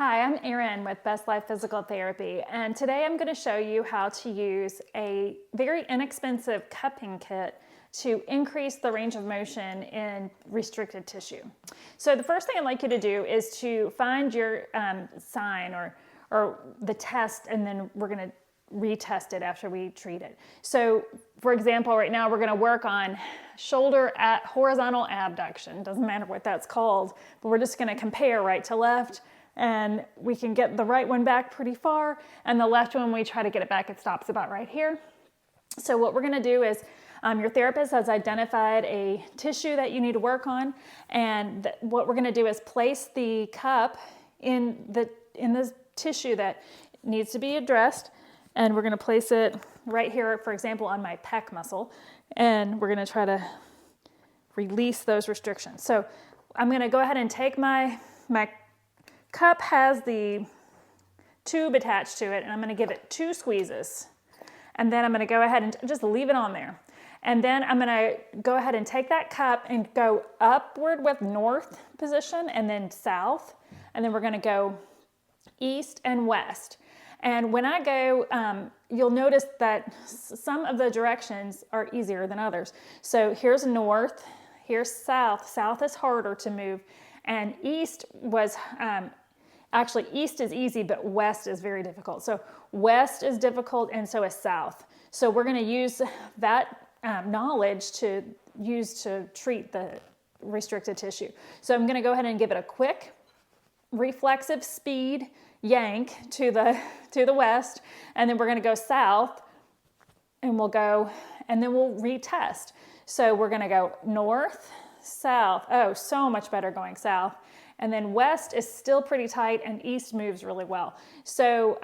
Hi, I'm Erin with Best Life Physical Therapy, and today I'm going to show you how to use a very inexpensive cupping kit to increase the range of motion in restricted tissue. So the first thing I'd like you to do is to find your sign or the test, and then we're going to retest it after we treat it. So for example, right now we're going to work on shoulder at horizontal abduction. Doesn't matter what that's called, but we're just going to compare right to left. And we can get the right one back pretty far, and the left one, we try to get it back, it stops about right here. So what we're going to do is your therapist has identified a tissue that you need to work on, and what we're going to do is place the cup in this tissue that needs to be addressed, and we're going to place it right here, for example, on my pec muscle, and we're going to try to release those restrictions. So I'm going to go ahead and take my cup has the tube attached to it, and I'm going to give it 2 squeezes. And then I'm going to go ahead and just leave it on there. And then I'm going to go ahead and take that cup and go upward with north position and then south. And then we're going to go east and west. And when I go, you'll notice that some of the directions are easier than others. So here's north, here's south. South is harder to move. And east was, actually east is easy, but west is very difficult. So west is difficult, and so is south. So we're going to use that knowledge to use to treat the restricted tissue. So I'm going to go ahead and give it a quick reflexive speed yank to the west, and then we're going to go south, and we'll go, and then we'll retest. So we're going to go north, south. Oh, so much better going south. And then west is still pretty tight, and east moves really well. So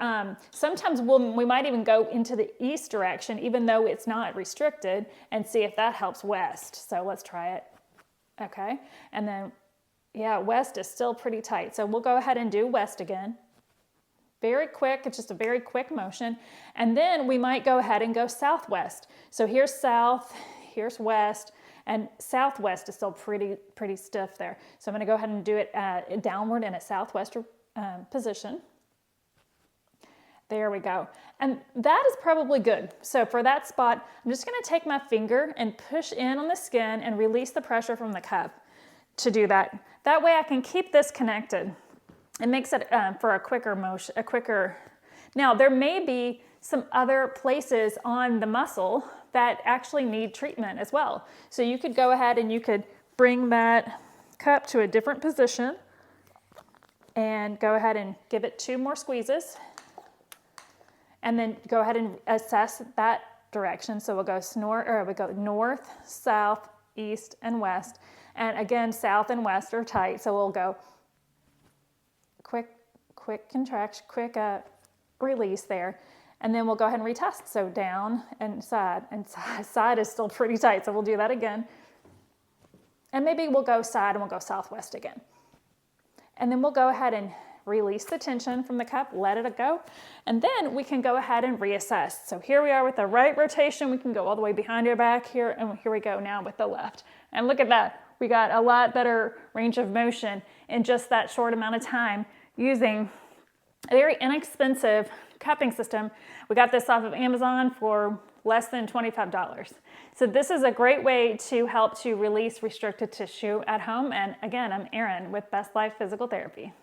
sometimes we might even go into the east direction, even though it's not restricted, and see if that helps west. So let's try it. Okay. And then, yeah, west is still pretty tight. So we'll go ahead and do west again. Very quick. It's just a very quick motion. And then we might go ahead and go southwest. So here's south, here's west. And southwest is still pretty stiff there. So I'm going to go ahead and do it downward in a southwest position. There we go. And that is probably good. So for that spot, I'm just going to take my finger and push in on the skin and release the pressure from the cup to do that. That way I can keep this connected. It makes it for a quicker motion, Now there may be some other places on the muscle that actually need treatment as well. So you could go ahead and you could bring that cup to a different position and go ahead and give it 2 more squeezes, and then go ahead and assess that direction. So we'll go north, south, east, and west. And again, south and west are tight, so we'll go quick contraction, quick release there. And then we'll go ahead and retest. So down and side is still pretty tight. So we'll do that again. And maybe we'll go side and we'll go southwest again. And then we'll go ahead and release the tension from the cup, let it go. And then we can go ahead and reassess. So here we are with the right rotation. We can go all the way behind your back here. And here we go now with the left. And look at that. We got a lot better range of motion in just that short amount of time using a very inexpensive cupping system. We got this off of Amazon for less than $25. So this is a great way to help to release restricted tissue at home. And again, I'm Erin with Best Life Physical Therapy.